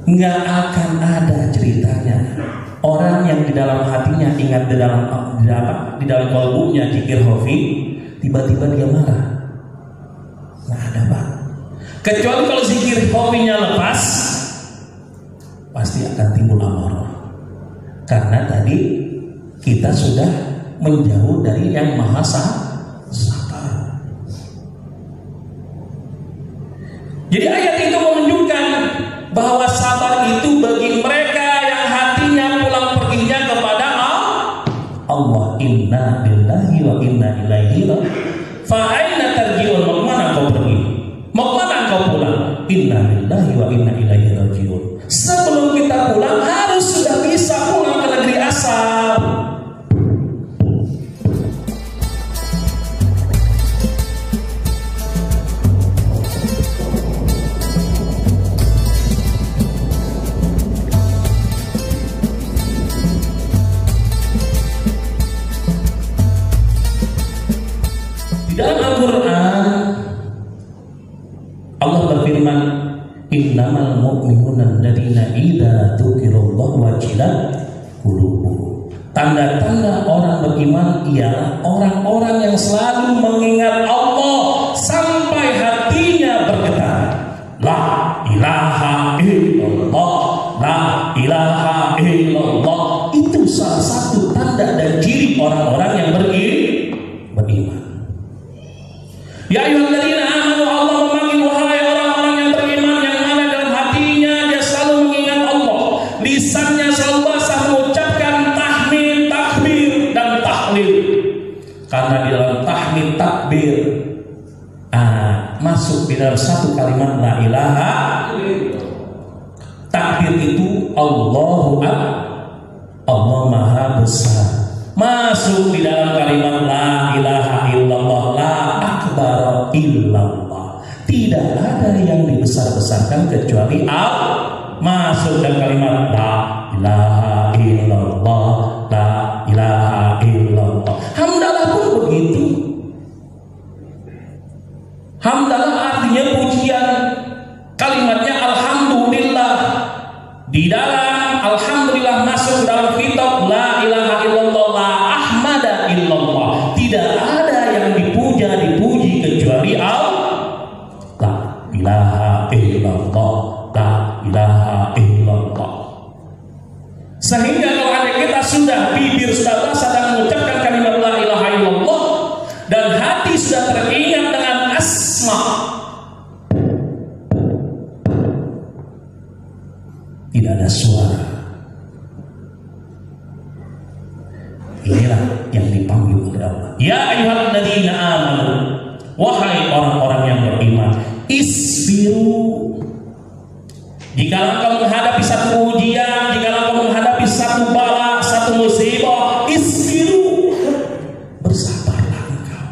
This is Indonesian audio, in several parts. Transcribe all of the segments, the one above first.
nggak akan ada ceritanya orang yang di dalam hatinya ingat di dalam kalbunya zikir khafi, tiba-tiba dia marah. Nggak ada, Pak. Kecuali kalau zikir khafinya lepas, pasti akan timbul amarah. Karena tadi kita sudah menjauh dari yang maha sabar. Jadi ayat itu menunjukkan bahwa sabar itu bagi mereka yang hatinya pulang perginya kepada Allah. Inna lillahi wa inna ilaihi raji'un. Fa aina tarji'un? Mau kemana kau pergi? Mau kemana kau pulang? Inna lillahi wa inna ilaihi raji'un. Sebelum kita pulang harus sudah bisa pulang ke negeri asal. Dalam Al-Quran Allah berfirman, innamal mu'minuna alladzina idza dzukirallahu wajilat qulubuhum. Tanda-tanda orang beriman ialah orang-orang yang selalu mengingat Allah sampai hatinya bergetar. La ilaha illallah, la ilaha illallah. Itu salah satu tanda dan ciri orang-orang yang beriman. Ya ayyuhalladzina amanu, Allah memanggil wahai orang-orang yang beriman yang mana dalam hatinya dia selalu mengingat Allah, lisannya selalu basah mengucapkan tahmid, takbir dan tahlil. Karena di dalam tahmid, takbir masuk di dalam satu kalimat la ilaha. Takbir itu Allahu Akbar, Allah Maha Besar. Masuk di dalam kalimat la ilaha illallah, la akbar illallah. Tidak ada yang dibesar-besarkan kecuali Allah. Masuk dalam kalimat la ilaha illallah, la ilaha illallah. Hamdalah pun begitu. Hamdalah artinya pujian. Kalimatnya alhamdulillah. Di dalam alhamdulillah masuk dalam kitab la ilaha illallah, la ahmada illallah. Tidak ada yang dipuji kecuali Allah. La ilaha illallah, la ilaha illallah. Sehingga kalau ada kita sudah bibir sudah basah dan mengucapkan kalimat la ilaha illallah dan hati sudah teringat dengan asma, tidak ada suara. Inilah yang dipanggil oleh Allah. Ya ayyuhalladzina amanu, wahai orang-orang yang beriman, isbiru. Jika engkau menghadapi satu ujian, jika engkau menghadapi satu bala, satu musibah, isbiru, bersabarlah engkau.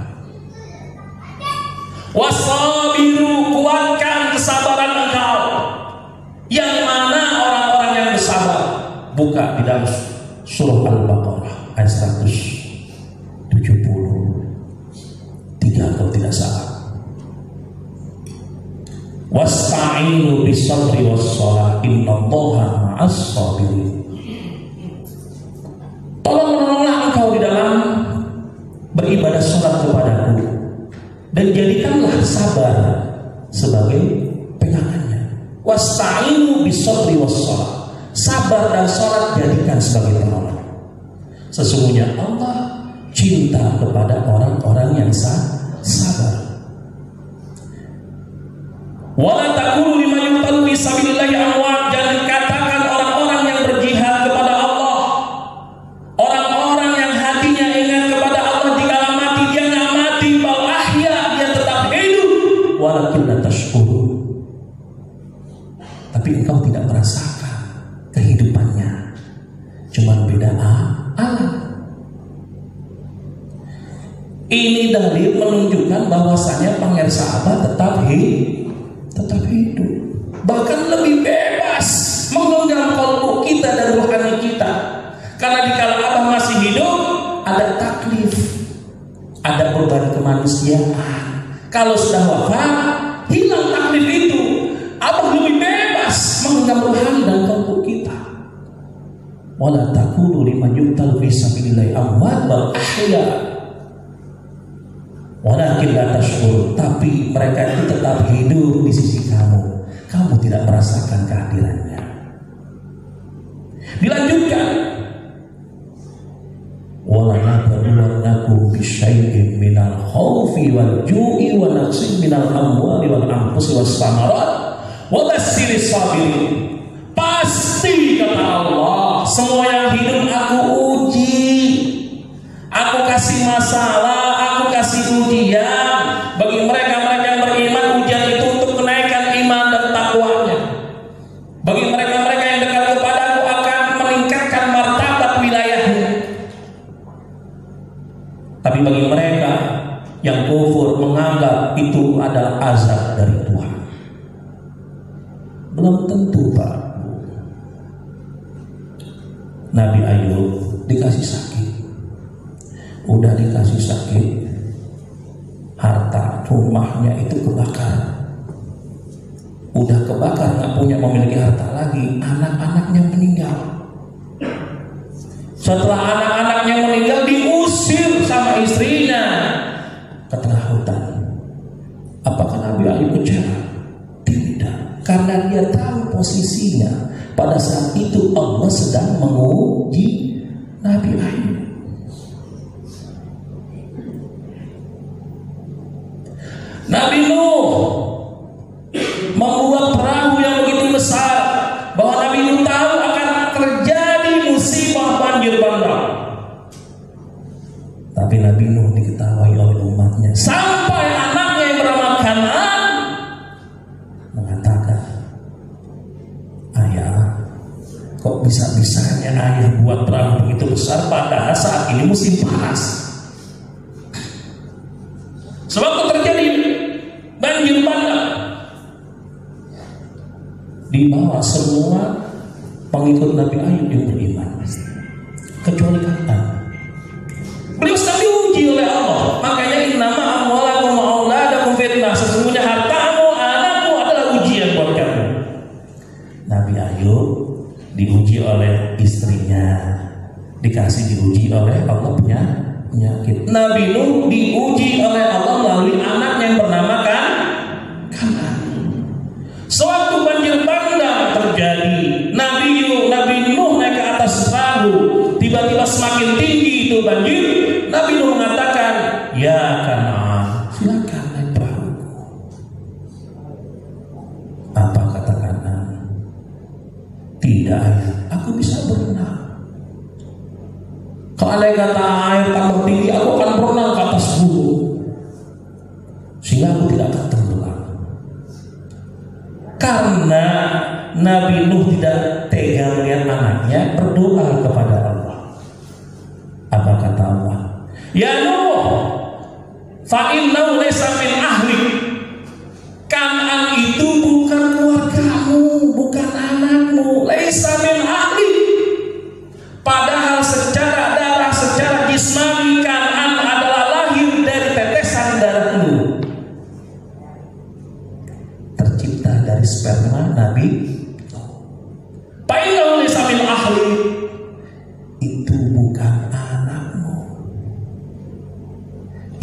Wasabiru, kuatkan kesabaran engkau. Yang mana orang-orang yang bersabar? Buka di dalam surah Al-Baqarah ayat 173 kalau tidak salah. Wasta'inu bis-sabri was-shalah innallaha ma'as-sabirin. Tolong-tolonglah engkau di dalam beribadah salat kepadaku dan jadikanlah sabar sebagai pegangannya. Wasta'inu bis-sabri was-shalah. Sabar dan salat jadikan sebagai penolong. Sesungguhnya Allah cinta kepada orang-orang yang sabar. Wala taqulu liman yuqtalu fi sabilillahi amwat. Jangan katakan orang-orang yang berjihad kepada Allah, orang-orang yang hatinya ingat kepada Allah dikala mati dia nggak mati, bal ahya, dia tetap hidup. Walakin la tashkurun. Tapi engkau tidak merasakan kehidupannya, cuma beda alam. Ini dalil menunjukkan bahwasanya pengersa Allah tetap hidup, bahkan lebih bebas menggenggam kalbu kita dan rohani kita. Karena dikala Abah masih hidup ada taklif, ada beban kemanusiaan. Kalau sudah wafat hilang taklif itu, Abah lebih bebas serangga rohani dan kalbu kita. Wala taqulu liman yuqtalu fi sabilillahi amwat bal ahya walakin la tashkurun. Tapi mereka itu tetap hidup di sisi kamu. Kamu tidak merasakan kehadirannya. Dilanjutkan, wala nabluwannakum bisyai'in minal khaufi wal ju'i wa naqsin minal amwali wal anfusi was samarat wa basyyiris sabirin. Pasti kata Allah, semua yang hidup aku uji, aku kasih masalah, aku kasih ujian. Bagi mereka-mereka yang beriman, ujian itu untuk kenaikan iman dan takwanya. Bagi mereka-mereka yang dekat kepadaku akan meningkatkan martabat wilayahnya. Tapi bagi mereka yang kufur, menganggap itu adalah azab dari Tuhan. Belum tentu, Pak. Nabi Ayub dikasih sakit, udah dikasih sakit, harta rumahnya itu kebakar, udah kebakar, nggak punya memiliki harta lagi, anak-anaknya meninggal. Setelah anak-anaknya meninggal, diusir sama istrinya ke tengah hutan. Apakah Nabi Ayub kecewa? Tidak, karena dia tahu posisinya. Pada saat itu Allah sedang menguji Nabi Ayub. Nabi Nuh membuat perahu yang begitu besar, bahwa Nabi Nuh tahu akan terjadi musibah banjir bandang. Tapi Nabi Nuh diketahui oleh umatnya, sampai anaknya yang bernama Kan'an mengatakan, ayah, kok bisa-bisanya ayah buat perahu begitu besar padahal saat ini musim panas. Sebab terjadi banjir bandang. Dibawa semua pengikut Nabi Ayub yang beriman, kecuali Kan'an. Beliau sedang diuji oleh Allah. Makanya innama amwalakum wa auladakum fitnah. Sesungguhnya hartamu, anakmu adalah ujian buat kamu. Nabi Ayub diuji oleh istrinya, dikasih diuji oleh Allah punya penyakit. Nabi Nuh diuji oleh Allah melalui anaknya yang bernama Kan'an. Suatu banjir bandang terjadi. Nabi Nuh naik ke atas perahu, tiba-tiba semakin tinggi itu banjir. Nabi Nuh mengatakan, ya Kan'an, silakan naik perahu. Apa kata Kan'an? Tidak ayah, aku bisa berenang. Kalau ada kata air tambah tinggi, aku akan berenang ke atas gunung, sehingga aku tidak akan tenggelam. Karena Nabi Nuh tidak tega melihat anaknya berdoa kepada Allah. Apa kata Allah? Ya Nuh, fa innahu laysa min ahlik. Kan'an itu bukan keluargamu, bukan anakmu. Laysa min ahlik. Padahal secara darah, secara jismani, Kan'an adalah lahir dari tetesan darahmu, tercipta dari sperma Nabi. Fa innahu laysa min ahlik. Itu bukan anakmu.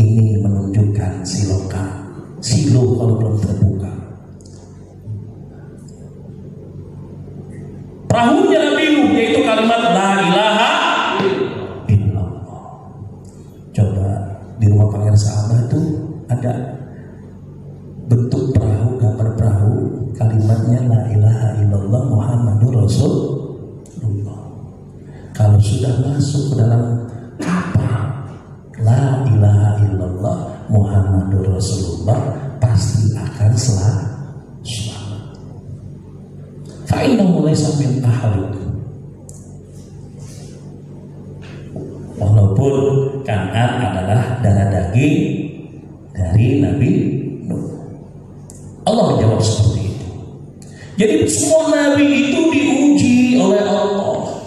Ini menunjukkan silo kalau belum terbuka. Perahunya Nabi Nuh, yaitu kalimat la ilaha illallah. Coba di rumah Pangeran Sahabat itu ada bentuk perahu, gambar perahu, kalimatnya la ilaha illallah Muhammadur Rasulullah. Kalau sudah masuk ke dalam kapal la ilaha illallah Muhammadur Rasulullah, pasti akan selamat. Fa'innahu laysa min ahlik. Walaupun Kan'an adalah darah daging dari Nabi Nuh. Allah menjawab seperti itu. Jadi semua nabi itu diuji oleh Allah.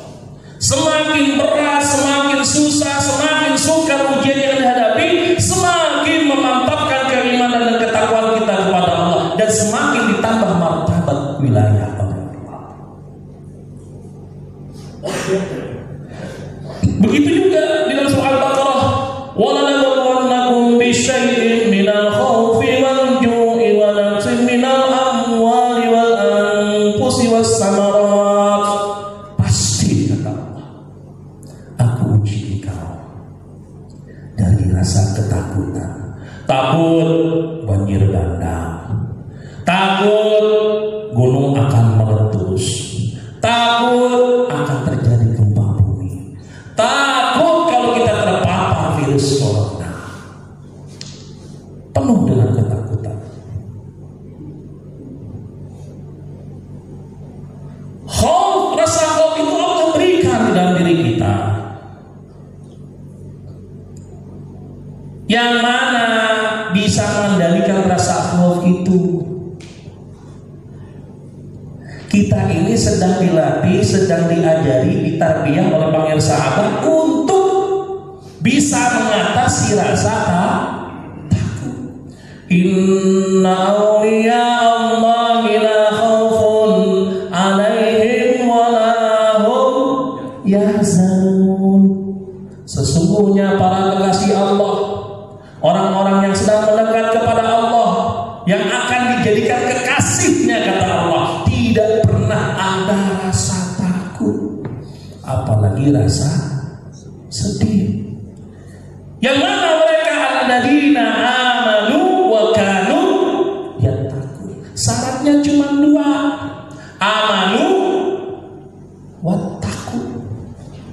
Semakin berat, semakin susah, semakin sukar ujian yang dihadapi, semakin memantapkan keimanan dan ketakwaan kita kepada Allah, dan semakin ditambah martabat wilayah oleh Allah. anfusi was samarat. Pasti kata Allah, aku uji engkau dari rasa ketakutan. Takut banjir bandang, takut gunung akan meletus, takut akan terjadi gempa bumi, takut kalau kita terpapar virus corona. Penuh dengan ketakutan. Khauf, rasa khauf itu Allah berikan dalam diri kita, yang mana bisa mengendalikan rasa khauf itu. Kita ini sedang dilatih, sedang diajari, ditarbiyah oleh panggil sahabat untuk bisa mengatasi rasa takut. Inna awliya Allah la khaufun alaihim wa la hum yahzanun. Sesungguhnya para kekasih Allah, orang-orang yang sedang mendekat kepada Allah, yang akan dijadikan kekasihnya, kata Allah, tidak pernah ada rasa takut, apalagi rasa sedih. Yang mana mereka alladzina amanu wa kanu yattaqun. Syaratnya cuma dua, amanu wattaqu,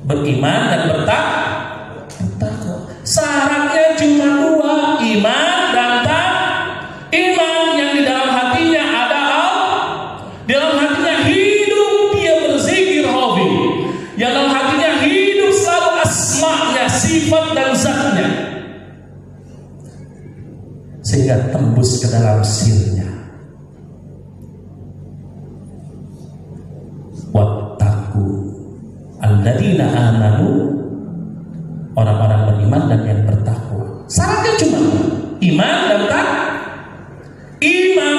beriman dan bertakwa. Syaratnya cuma dua, iman dan iman yang di dalam hatinya ada di dalam hatinya hidup dia berzikir hobi, yang dalam hatinya hidup selalu asma'nya, sifat dan zatnya, sehingga tembus ke dalam sirnya. Wattaqu alladzina amanu, orang-orang beriman dan yang bertakwa. Syaratnya cuma iman dan iman.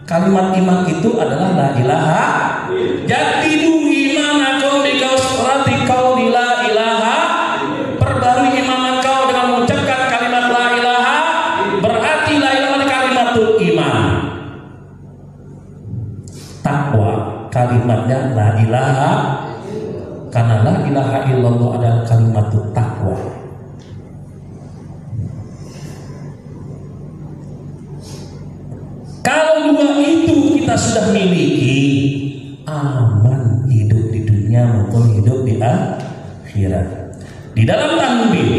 Kalimat iman itu adalah la ilaha. Jadidu imanakum bi kausrati qauli la ilaha. Perbarui iman engkau dengan mengucapkan kalimat la ilaha. Berarti la ilaha kalimatul iman. Takwa kalimatnya la ilaha, karena la ilaha illallah adalah kalimatul takwa. Kalau dua itu kita sudah miliki, aman hidup di dunia maupun hidup di akhirat. Di dalam tanbih,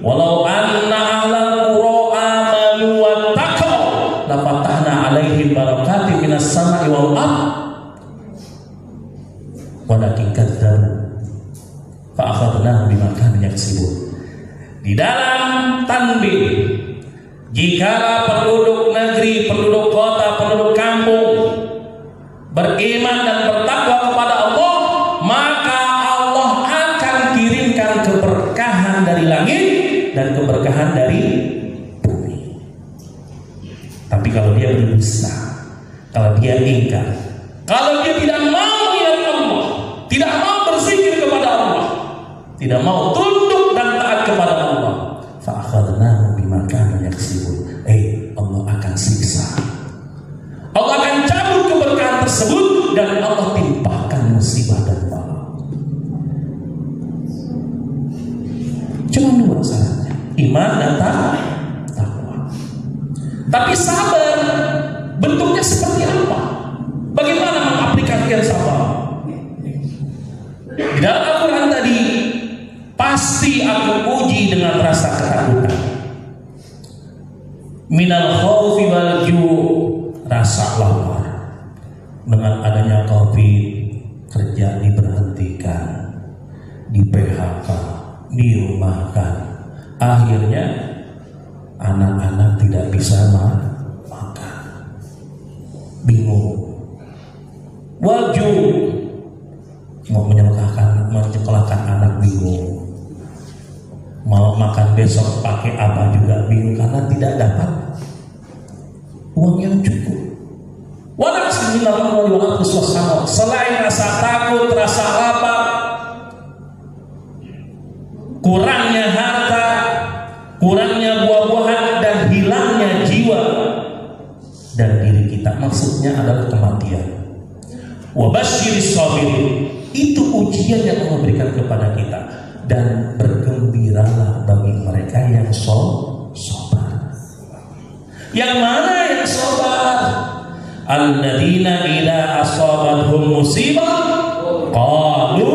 walau anna ahlal qura amanu wattaqau la fatahna alaihim barakatin minas sama'i wal ardh walakin kadzabu fa akhadnahum bima kanu yaksibun. Di dalam tanbih, jika penduduk negeri, penduduk kota, penduduk kampung beriman dan bertakwa kepada Allah, maka Allah akan kirimkan keberkahan dari langit dan keberkahan dari bumi. Tapi kalau dia berdusta, kalau dia ingkar, kalau dia tidak mau ingat Allah, tidak mau berzikir kepada Allah, tidak mau tunduk dan taat kepada Allah, fa akhadnahu bima kanu yaksibun. Allah akan siksa. Allah akan cabut keberkahan tersebut dan Allah timpakan musibah dan bala. Cuma dua syaratnya, iman dan takwa. Tapi sabar bentuknya seperti apa? Bagaimana mengaplikasikan sabar? Di dalam Al-Quran tadi, pasti aku uji dengan rasa ketakutan. Minal khaufi wal ju', rasa lapar. Dengan adanya Covid, kerja diberhentikan, di PHK, dirumahkan. Akhirnya anak-anak tidak bisa makan. Bingung. Wal ju', mau menyekolahkan anak bingung. Mau makan besok pakai apa juga bingung karena tidak dapat uang yang cukup. Selain rasa takut, rasa lapar, kurangnya harta, kurangnya buah-buahan, dan hilangnya jiwa dan diri kita, maksudnya adalah kematian. Wa basyiris sabirin. Itu ujian yang Allah berikan kepada kita. Dan bergembiralah bagi mereka yang sabar. Yang mana yang sabar? Alladzina idza asabathum musibah qalu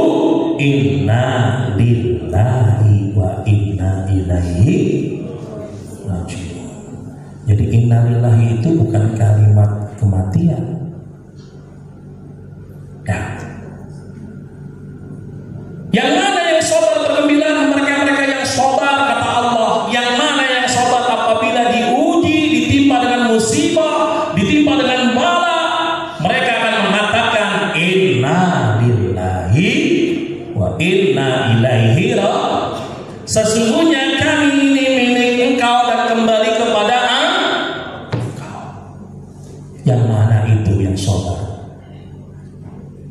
inna lillahi wa inna ilaihi raji'un. Jadi inna lillahi itu bukan kalimat kematian. Ya. Yang mana yang sabar bergembira? Mereka-mereka yang sabar, kata Allah. Yang mana yang sabar apabila diuji, ditimpa dengan musibah, ditimpa dengan bala, mereka akan mengatakan inna lillahi wa inna ilaihi raji'un. Sesungguhnya kami ini milik Engkau dan kembali kepada Engkau. Yang mana itu yang sabar?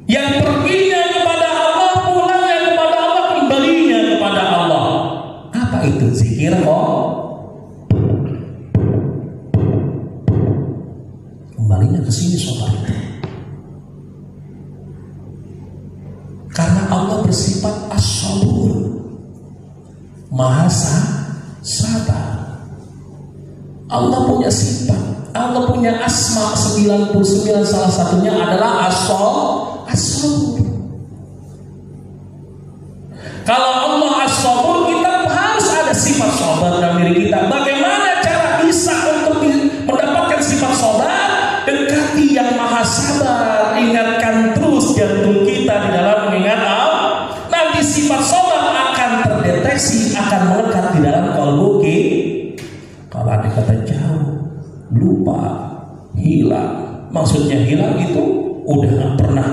Yang perginya kepada Allah, pulangnya kepada Allah, kembalinya kepada Allah. Apa itu zikir? Kembalinya ke sini sabar. Karena Allah bersifat as-sabur, Maha sabar. Allah punya sifat, Allah punya asma 99, salah satunya adalah as-sabur. Kalau Allah as-sabur, kita harus ada sifat sabar dalam diri kita. Bagaimana cara bisa untuk mendapatkan sifat sabar? Dekati yang Maha sabar, ingatkan terus jantung kita di dalam mengingat Allah. Nanti sifat sabar akan terdeteksi, akan melekat di dalam kalbu kita. Kalau ada kata jauh, lupa, hilang, maksudnya hilang itu udah gak pernah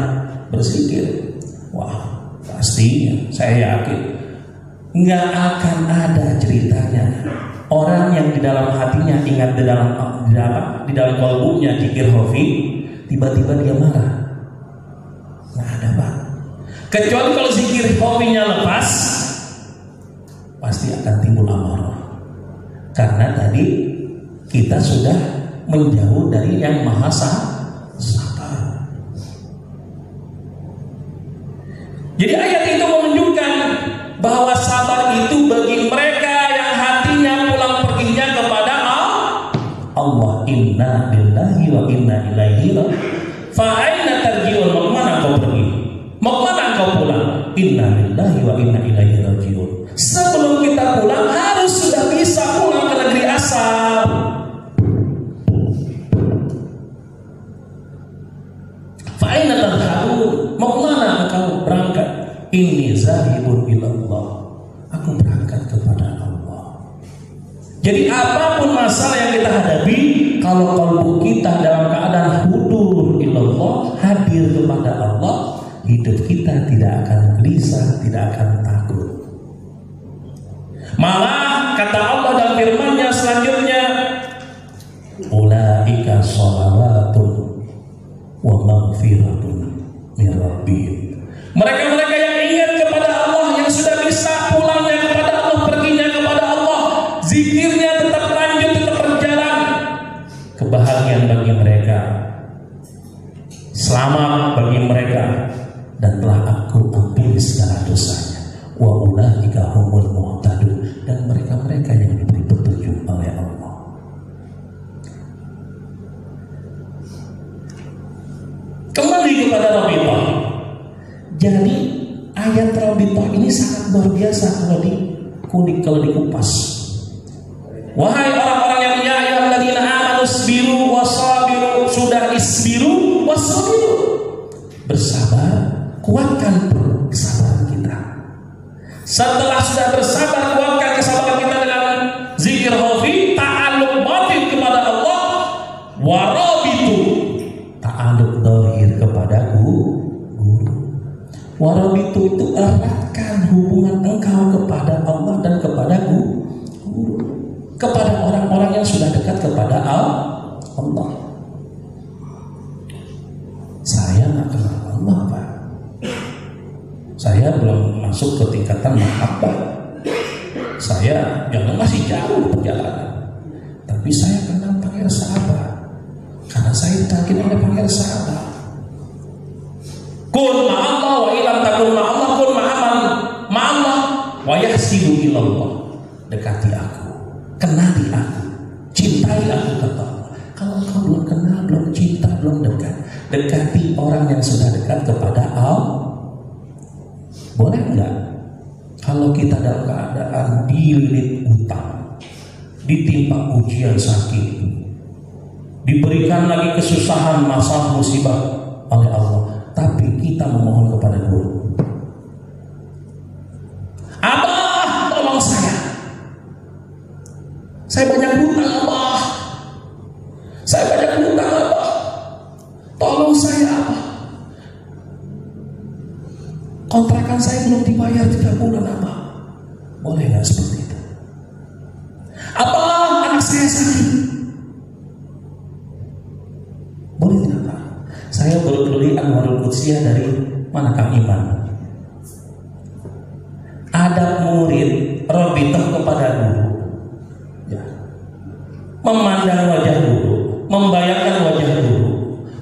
berzikir. Wah, pastinya saya yakin nggak akan ada ceritanya orang yang di dalam hatinya ingat di dalam kalbunya zikir khafi, tiba-tiba dia marah. Nggak ada, Pak. Kecuali kalau zikir khafinya lepas, pasti akan timbul amarah. Karena tadi kita sudah menjauh dari yang Maha sabar. Jadi ayat itu menunjukkan bahwa sabar itu bagi mereka yang hatinya pulang perginya kepada Allah. Inna lillahi wa inna ilaihi raji'un. Fa aina tarji'un? Mau kemana kau pergi? Mau kemana kau pulang? Inna lillahi wa inna ilaihi raji'un. Sebelum kita pulang harus sudah bisa pulang ke negeri asal. Fa aina tadhhabun? Mau kemana engkau berangkat? Inni zahibun ilallah. Aku berangkat kepada Allah. Jadi apapun masalah yang kita hadapi, kalau kalbu kita dalam keadaan hudur ilallah, hadir kepada Allah, hidup kita tidak akan gelisah, tidak akan takut. Malah kata Allah dalam firman-Nya selanjutnya, ulaika sholawatun wa maghfiratun min rabbihim. Mereka-mereka yang ingat kepada Allah, yang sudah bisa pulangnya kepada Allah, perginya kepada Allah, zikirnya tetap lanjut, tetap berjalan, kebahagiaan bagi mereka, selamat bagi mereka, dan telah aku ampuni segala dosanya. Wa ulaika humul muhtadun, dan mereka-mereka yang diberi petunjuk oleh Allah. Kembali kepada Rabithah. Jadi ayat Rabithah ini sangat luar biasa kalau dikulik, kalau dikupas. Wahai orang-orang yang ya ayyuhalladzina amanu isbiru wasabiru, sudah isbiru wasabiru, bersabar, kuatkan kesabaran kita. Setelah sudah bersabar, kuatkan kesabaran kita dengan zikir khafi, ta'alluq batin kepada Allah, warabitu, ta'alluq zahir kepada guru. Warabitu itu eratkan hubungan engkau kepada Allah dan kepada guru, kepada orang-orang yang sudah dekat kepada Allah. Saya nggak kenal Allah, Pak. Saya belum masuk ke tingkatan mahabbah. Saya masih jauh perjalanan. Tapi saya kenal panggil sahabat. Karena saya yakin ada panggil sahabat. Kun ma'allah wa ilam takun ma'allah kun ma'allah wa yahsibu ilallah. Dekati aku, kenali aku, cintai aku kata Allah. Kalau engkau belum kenal, belum cinta, belum dekat, dekati orang yang sudah dekat kepada Allah. Boleh enggak? Kalau kita dalam keadaan dililit hutang, ditimpa ujian sakit, diberikan lagi kesusahan, masalah, musibah oleh Allah, tapi kita memohon kepada guru, Abah tolong saya banyak hutang Abah, saya banyak hutang Abah, tolong saya Abah, kontrakan saya belum dibayar 3 bulan Abah. Boleh nggak seperti itu? Abah, anak saya sakit. Boleh tidak Pak? Saya baru beli Anwarul Qudsiyah dari mana Kang Iman. Ada murid robitoh kepada guru, ya. Memandang wajah guru, membayangkan wajah guru,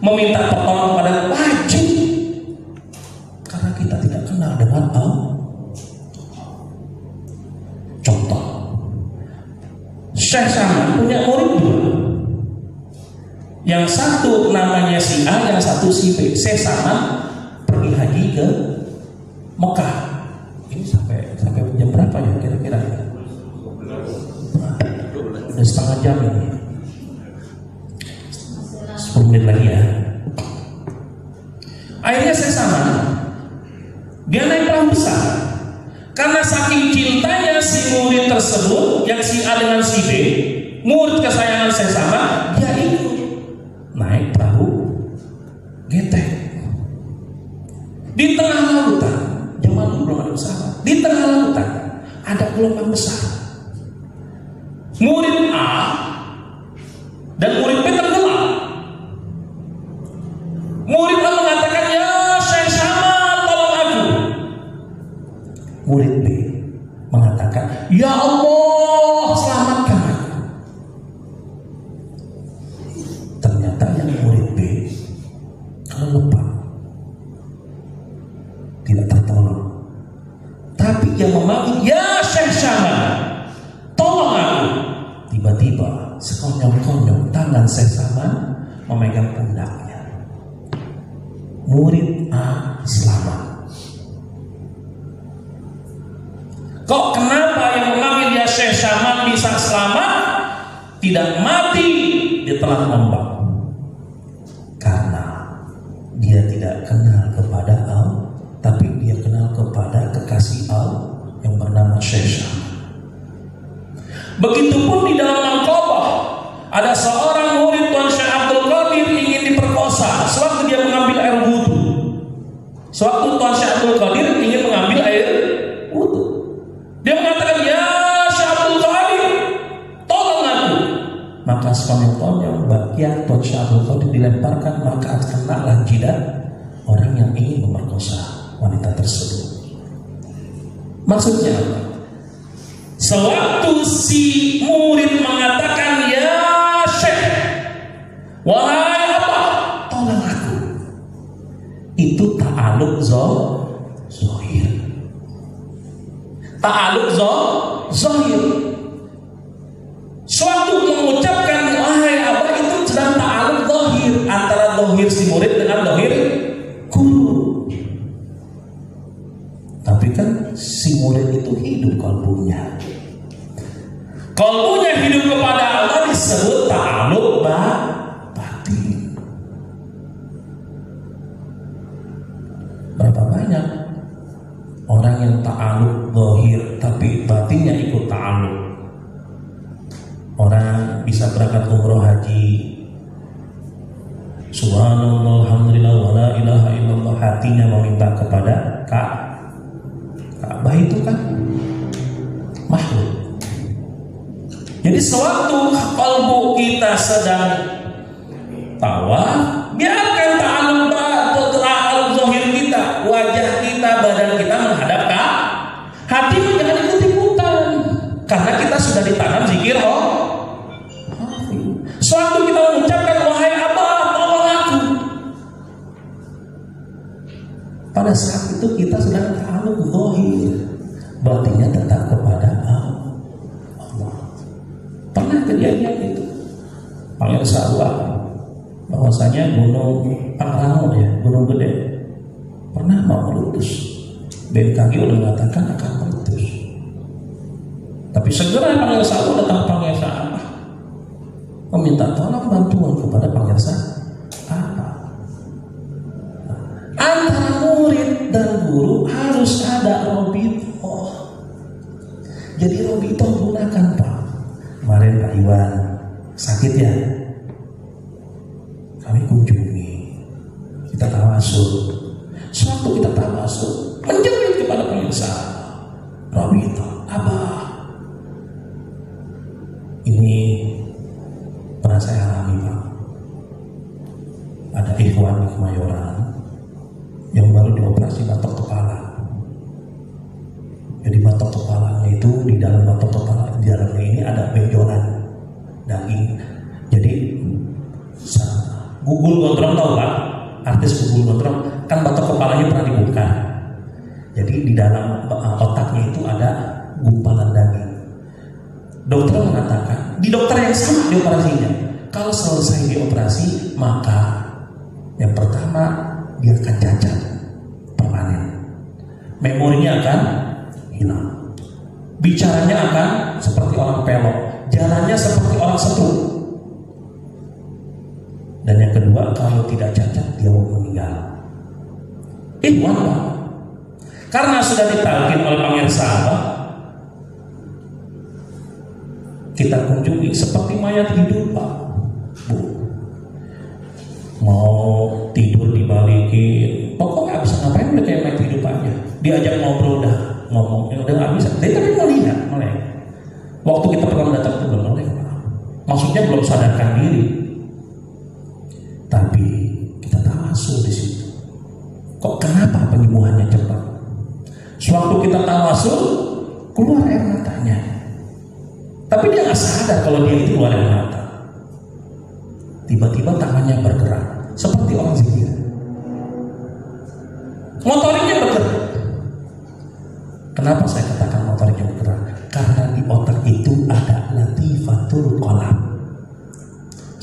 meminta pertolongan kepada wajib, karena kita tidak kenal dengan Allah. Contoh, Syekh Saman punya murid 2. Yang satu namanya si A, yang satu si B. Syekh Saman pergi haji ke Mekah. Ini sampai jam berapa ya kira-kira? Udah setengah jam ini. 10 menit lagi ya. Akhirnya Syekh Saman dia naik perahu besar. Karena saking cintanya si murid tersebut, yang si A dengan si B, murid kesayangan Syekh Saman, dia ikut naik perahu getek di tengah lautan. Zaman dulu belum ada pesawat. Di tengah lautan ada gelombang besar. Murid A dan murid B tenggelam. Murid A mengatakan, ya Syekh Saman tolong aku. Murid B mengatakan, ya Allah selamatkan aku. Ternyata yang murid B kelupaan, tidak tertolong. Tapi yang memanggil, ya Syekh Saman tolong aku. Tiba-tiba sekonyong-konyong tangan Syekh Saman memegang pundaknya. Murid A selamat. Kok kenapa yang memanggil ya Syekh Saman bisa selamat, tidak mati di telan ombak? Karena dia tidak kenal kepada Allah, tapi dia kenal kepada kekasih Allah yang bernama Syekh Saman. Begitupun di dalam Mangkobah, ada seorang murid Tuan Syekh Abdul Qadir ingin diperkosa sewaktu dia mengambil air wudhu. Sewaktu Tuan Syekh Abdul Qadir ingin mengambil air wudhu, dia mengatakan, ya Syekh Abdul Qadir tolong aku. Maka sekonyong-konyong bagian Tuan Syekh Abdul Qadir dilemparkan, maka kenalah jidat orang yang ingin memerkosa wanita tersebut. Maksudnya apa? Sewaktu si murid mengatakan, ya Syekh, wahai apa, tolong aku, itu ta'aluk zohir. Ta'aluk zohir. Suatu mengucapkan wahai apa, itu sedang ta'aluk zohir, antara zohir si murid dengan zohir guru. Tapi kan si murid itu hidup kalbunya. Kalbunya hidup kepada Allah disebut ta'aluk batin. Berapa banyak orang yang ta'aluk zahir tapi batinnya ikut ta'aluk. Orang bisa berangkat umroh haji, subhanallah alhamdulillah wa la ilaha illallah, hatinya meminta kepada Ka'bah, itu kan makhluk. Jadi sewaktu kalbu kita sedang tawaf, biarkan ta'aluk zahir kita, wajah kita, badan kita menghadap ke hati, jangan ikut-ikutan, karena kita sudah ditanam zikir sewaktu kita mengucapkan wahai Abah tolong aku, Pada saat itu kita sedang ta'alluq zahir, batinnya tetap kepada Allah. Pernah kejadian itu Pangeran Sa'wah, bahwasanya gunung Pangrango ya, gunung gede, pernah mau meletus. BMKG udah mengatakan akan meletus. Tapi segera Pangeran Sa'wah datang Pangeran Sa'wah meminta tolong bantuan kepada Pangeran Sa'wah. Antara murid dan guru harus ada robitoh. Jadi robitoh gunakan Pak. Kemarin Pak Iwan sakit ya, kami kunjungi, kita tawasul. Suatu kita tawasul, menjerit kepada pemirsa, robitoh, Abah, ini pernah saya alami Pak. Ada ikhwan di Kemayoran yang baru dioperasi batok kepala. Jadi batok kepalanya itu, di dalam batok kepala, di dalamnya ini ada benjolan daging. Jadi Gugul Gondrong tahu Pak? Artis Gugul Gondrong kan batok kepalanya pernah dibuka. Jadi di dalam otaknya itu ada gumpalan daging. Dokter mengatakan, di dokter yang sama di operasinya, kalau selesai dioperasi maka yang pertama dia akan cacat permanen, memorinya akan hilang, bicaranya akan seperti orang pelok, jalannya seperti orang setrum, dan yang kedua kalau tidak cacat dia mau meninggal. Wah, karena sudah ditalkin oleh Pangeran Sa'wah, kita kunjungi seperti mayat hidup Pak, Bu. Mau tidur dibalikin, pokoknya nggak bisa ngapain, udah kayak mayat hidup aja. Diajak ngobrol udah ngomong, udah nggak bisa. Dia tapi mau lihat, melek. Waktu kita pertama datang itu belum melek, maksudnya belum sadarkan diri. Tapi kita tawasul di situ. Kok kenapa penyembuhannya cepat? Sewaktu kita tawasul, keluar air matanya. Tapi dia nggak sadar kalau dia itu keluar air mata. Tiba-tiba tangannya bergerak seperti orang zikir. Motoriknya bergerak. Kenapa saya katakan motoriknya bergerak? Karena di otak itu ada latifatul qalam.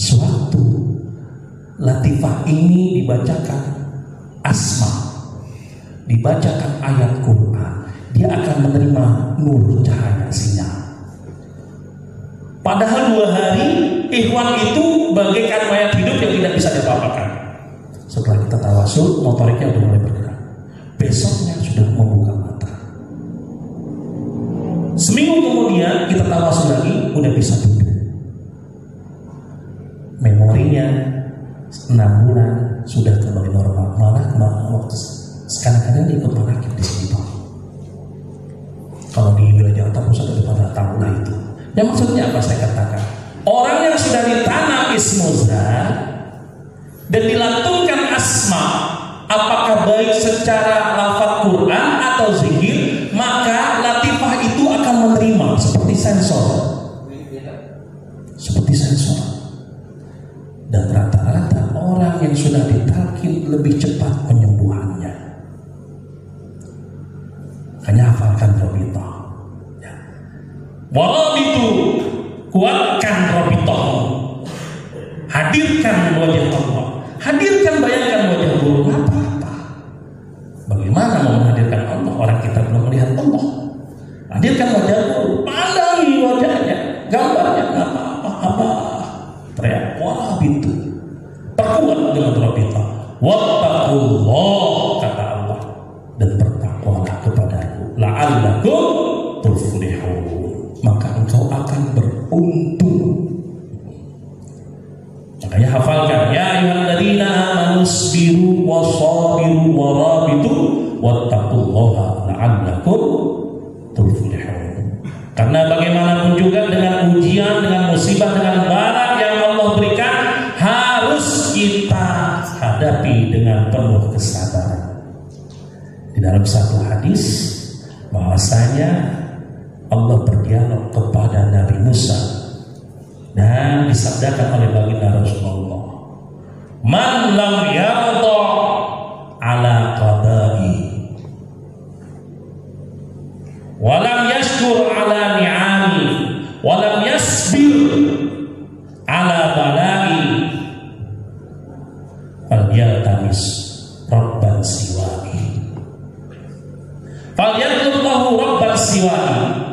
Suatu latifah ini dibacakan asma, dibacakan ayat Quran, dia akan menerima nur cahaya sinyal. Padahal 2 hari ikhwan itu bagaikan mayat hidup yang tidak bisa diapa-apakan. Setelah kita tawasul, motoriknya sudah mulai bergerak. Besoknya sudah membuka mata. Seminggu kemudian kita tawasul lagi, udah bisa duduk. Memorinya 6 bulan sudah kembali normal. Malah waktu kadang-kadang dia ikut menakib di sini Pak. Kalau di wilayah Jakarta Pusat ada pada tahu lah itu. Yang maksudnya apa saya katakan? Orang yang sudah ditanam ismuzat dan dilantunkan asma, apakah baik secara lafaz Quran atau zikir, maka latifah itu akan menerima seperti sensor. Seperti sensor. Dan rata-rata orang yang sudah ditalkin lebih cepat penyembuhannya. Hanya hafalkan robitoh. Warabitu, kuatkan robitoh. Hadirkan wajah Allah. Hadirkan, bayangkan wajah guru. Apa-apa. Bagaimana mau menghadirkan Allah? Orang kita belum melihat Allah. Hadirkan wajah guru. Pandangi wajahnya. Gambarnya nggak apa-apa. Teriak warabitu. Perkuat dengan robitoh. Wattaqullah, kata Allah, dan bertakwalah kepadaku. La'allakum tuflihun. Maka engkau akan beruntung. Makanya hafalkan, ya ayyuhalladzina amanu sabiru wasabiru warabitu wattaqullaha la'allakum tuflihun. Karena bagaimanapun juga dengan ujian, dengan musibah, dengan bala yang Allah berikan, harus kita hadapi dengan penuh kesabaran. Di dalam satu hadis bahwasanya Allah berdialog kepada Nabi Musa dan disabdakan oleh baginda Rasulullah, man lam yarda ala qada'i siwani.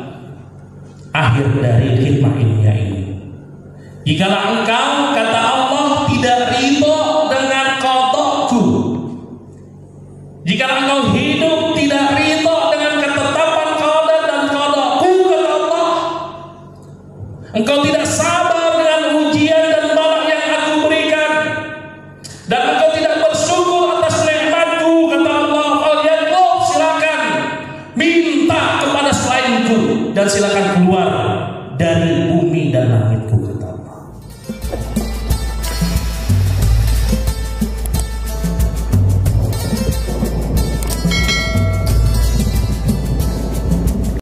Akhir dari hikmah ilmiah ini, jikalau engkau, kata Allah, tidak ridho dengan qada'ku, jikalau engkau hidup tidak ridho dengan ketetapan qada dan qada'ku, kata Allah, engkau tidak sabar dengan ujian dan bala yang aku berikan, dan engkau tidak bersyukur atas nikmatku, kata Allah, falyatub, silakan minta kepada selainku, dan silakan keluar dari bumi dan langitku.